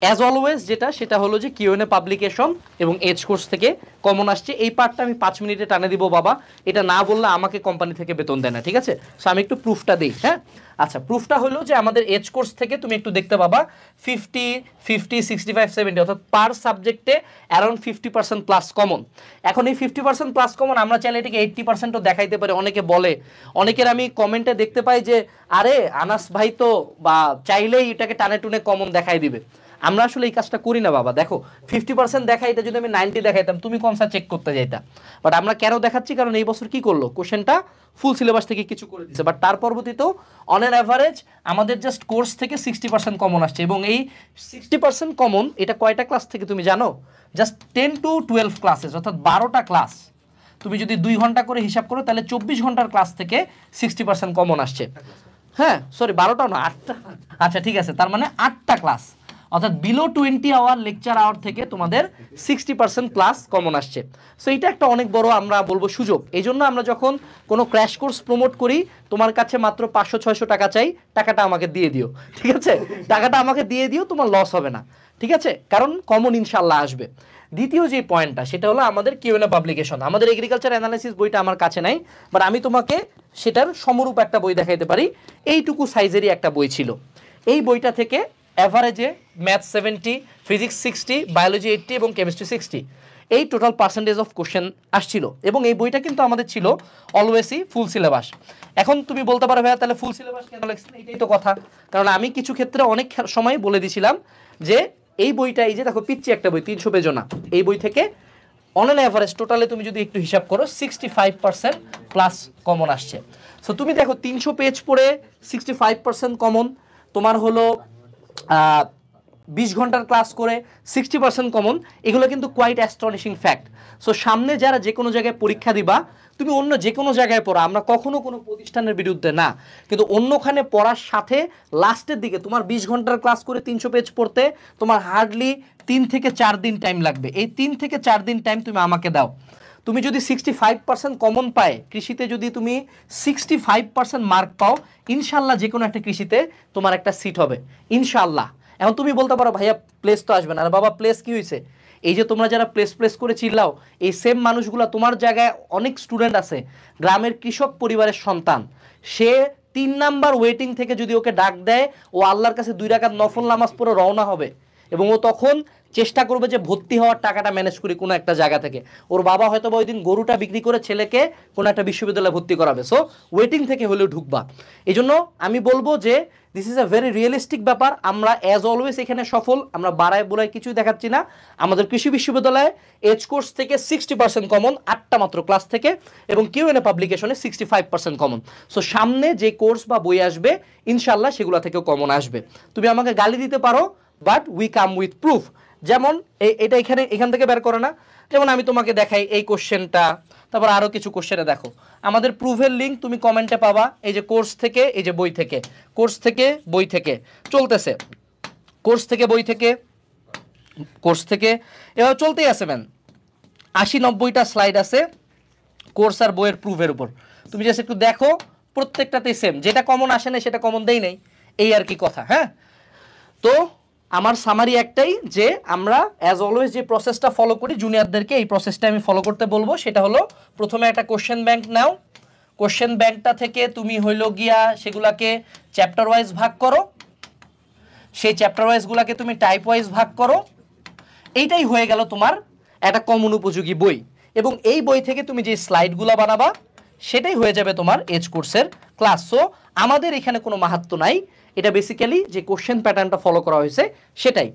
As always যেটা সেটা হলো যে কিউএনএ পাবলিকেশন এবং এজ কোর্স থেকে কমন আসছে। এই পার্টটা আমি 5 মিনিটে টানে দিব বাবা, এটা না বললে আমাকে কোম্পানি থেকে বেতন দেয় না, ঠিক আছে? সো আমি একটু প্রুফটা দিই। হ্যাঁ, আচ্ছা, প্রুফটা হলো যে আমাদের এজ কোর্স থেকে তুমি একটু দেখতে পাবা 50, 50, 65, 70 অর্থাৎ পার সাবজেক্টে অ্যারাউন্ড 50% প্লাস কমন। এখন এই 50% প্লাস কমন আমরা চাইলে এটাকে 80%ও দেখাইতে পারি। অনেকে বলে, অনেকের আমি কমেন্টে দেখতে পাই যে আরে আনাস ভাই তো বা চাইলেই এটাকে টানে টুনে কমন দেখাই দিবে। আমরা আসলে এই কাজটা করি না বাবা। দেখো 50% দেখাই, এটা যদি আমি 90 দেখাইতাম তুমি কোন স্যার চেক করতে যাইতা। বাট আমরা কেন দেখাচ্ছি, কারণ এই বছর কি করলো, কোশ্চেনটা ফুল সিলেবাস থেকে কিছু করে দিচ্ছে, বাট তার পরবর্তীতেও অন অ্যান অ্যাভারেজ আমাদের জাস্ট কোর্স থেকে 60% কমন আসছে। এবং এই 60% কমন এটা কয়টা ক্লাস থেকে তুমি জানো? জাস্ট 10 to 12 ক্লাসেস, অর্থাৎ 12টা ক্লাস। তুমি যদি 2 ঘন্টা করে হিসাব করো তাহলে 24 ঘন্টার ক্লাস থেকে 60% কমন আসছে। হ্যাঁ, সরি 12টাও না, 8টা। আচ্ছা ঠিক আছে, তার মানে 8টা ক্লাস, অর্থাৎ বিলো 20 আওয়ার লেকচার আওয়ার থেকে তোমাদের 60% প্লাস কমন আসছে। সো এটা একটা অনেক বড় আমরা বলবো সুযোগ। এই জন্য আমরা যখন কোনো ক্র্যাশ কোর্স প্রমোট করি, তোমার কাছে মাত্র 500-600 টাকা চাই, টাকাটা আমাকে দিয়ে দিও, ঠিক আছে? টাকাটা আমাকে দিয়ে দিও, তোমার লস হবে না, ঠিক আছে? কারণ কমন ইনশাল্লাহ আসবে। দ্বিতীয় যে পয়েন্টটা সেটা হলো আমাদের কিউএনএ পাবলিকেশন। আমাদের এগ্রিকালচার অ্যানালাইসিস বইটা আমার কাছে নাই, বাট আমি তোমাকে সেটার সমরূপ একটা বই দেখাইতে পারি। এইটুকু সাইজেরই একটা বই ছিল। এই বইটা থেকে অ্যাভারেজে ম্যাথ 70, ফিজিক্স 60, বায়োলজি 80 এবং কেমিস্ট্রি 60, এই টোটাল পার্সেন্টেজ অফ কোশ্চেন আসছিল। এবং এই বইটা কিন্তু আমাদের ছিল অলওয়েজই ফুল সিলেবাস। এখন তুমি বলতে পারো ভাইয়া তাহলে ফুল সিলেবাস কেন লিখছেন? এটাই তো কথা। কারণ আমি কিছু ক্ষেত্রে অনেক সময় বলে দিছিলাম যে এই বইটা, এই যে দেখো পিচ্ছি একটা বই 300 পেজও না, এই বই থেকে অন অ্যান অ্যাভারেজ টোটালে তুমি যদি একটু হিসাব করো 65% প্লাস কমন আসছে। সো তুমি দেখো 300 পেজ পড়ে 65% কমন, তোমার হলো 20 ঘন্টার ক্লাস করে 60% কমন, এগুলো কিন্তু কোয়াইট অ্যাস্টনিশিং ফ্যাক্ট। সো সামনে যারা যে কোনো জায়গায় পরীক্ষা দিবা, তুমি অন্য যে কোনো জায়গায় পড়ো, আমরা কখনো কোনো প্রতিষ্ঠানের বিরুদ্ধে না, কিন্তু অন্যখানে পড়ার সাথে লাস্টের দিকে তোমার 20 ঘন্টার ক্লাস করে 300 পেজ পড়তে তোমার হার্ডলি 3 থেকে 4 দিন টাইম লাগবে। এই 3 থেকে 4 দিন টাইম তুমি আমাকে দাও। তুমি যদি 65% কমন পায়, কৃষিতে যদি তুমি 65% মার্ক পাও, ইনশাল্লাহ যে কোনো একটা কৃষিতে তোমার একটা সিট হবে ইনশাল্লাহ। এখন তুমি বলতে পারো ভাইয়া প্লেস তো আসবে না। আর বাবা প্লেস কি হয়েছে? এই যে তোমরা যারা প্লেস প্লেস করে চিল্লাও, এই সেম মানুষগুলো তোমার জায়গায় অনেক স্টুডেন্ট আছে, গ্রামের কৃষক পরিবারের সন্তান, সে 3 নাম্বার ওয়েটিং থেকে যদি ওকে ডাক দেয়, ও আল্লাহর কাছে 2 রাকাত নফল নামাজ পড়ে রওনা হবে এবং ও তখন চেষ্টা করবে যে ভর্তি হওয়ার টাকাটা ম্যানেজ করি কোনো একটা জায়গা থেকে। ওর বাবা হয়তো বা ওই দিন গরুটা বিক্রি করে ছেলেকে কোনো একটা বিশ্ববিদ্যালয়ে ভর্তি করাবে। সো ওয়েটিং থেকে হলেও ঢুকবা। এই জন্য আমি বলবো যে this is a very realistic ব্যাপার। আমরা অ্যাজ অলওয়েজ এখানে সফল, আমরা বাড়ায় বোড়ায় কিছুই দেখাচ্ছি না। আমাদের কৃষি বিশ্ববিদ্যালয়ে এজ কোর্স থেকে 60% কমন, 8টা মাত্র ক্লাস থেকে, এবং কিউএনএ পাবলিকেশনে 65% কমন। সো সামনে যে কোর্স বা বই আসবে ইনশাল্লাহ সেগুলো থেকেও কমন আসবে। তুমি আমাকে গালি দিতে পারো, but we come with proof. যেমন এটা এখান থেকে বের করে না, যেমন আমি তোমাকে দেখাই এই কোশ্চেনটা, তারপর আরও কিছু কোশ্চেনে দেখো আমাদের প্রুফের লিঙ্ক তুমি কমেন্টে পাবা। এই যে কোর্স থেকে, এই যে বই থেকে, কোর্স থেকে বই থেকে চলতেছে, কোর্স থেকে বই থেকে, কোর্স থেকে এভাবে চলতেই আছে ম্যান। 80-90টা স্লাইড আছে কোর্স আর বইয়ের প্রুফের উপর। তুমি জাস্ট একটু দেখো, প্রত্যেকটাতেই সেম, যেটা কমন আসে না সেটা কমন দেই নেই, এই আর কি কথা। হ্যাঁ, তো আমার সামারি একটাই যে আমরা অ্যাজ অলওয়েজ যে প্রসেসটা ফলো করি, জুনিয়রদেরকে এই প্রসেসটা আমি ফলো করতে বলবো। সেটা হলো প্রথমে একটা কোশ্চেন ব্যাংক নাও, কোশ্চেন ব্যাংকটা থেকে তুমি হইল গিয়া সেগুলাকে চ্যাপ্টার ওয়াইজ ভাগ করো, সেই চ্যাপ্টার ওয়াইজগুলোকে তুমি টাইপ ওয়াইজ ভাগ করো। এইটাই হয়ে গেল তোমার একটা কমন উপযোগী বই। এবং এই বই থেকে তুমি যে স্লাইডগুলো বানাবা সেটাই হয়ে যাবে তোমার এজ কোর্সের ক্লাস। সো আমাদের এখানে কোনো মাহাত্ম্য নাই, এটা বেসিক্যালি যে কোশ্চেন প্যাটার্নটা ফলো করা হয়েছে সেটাই।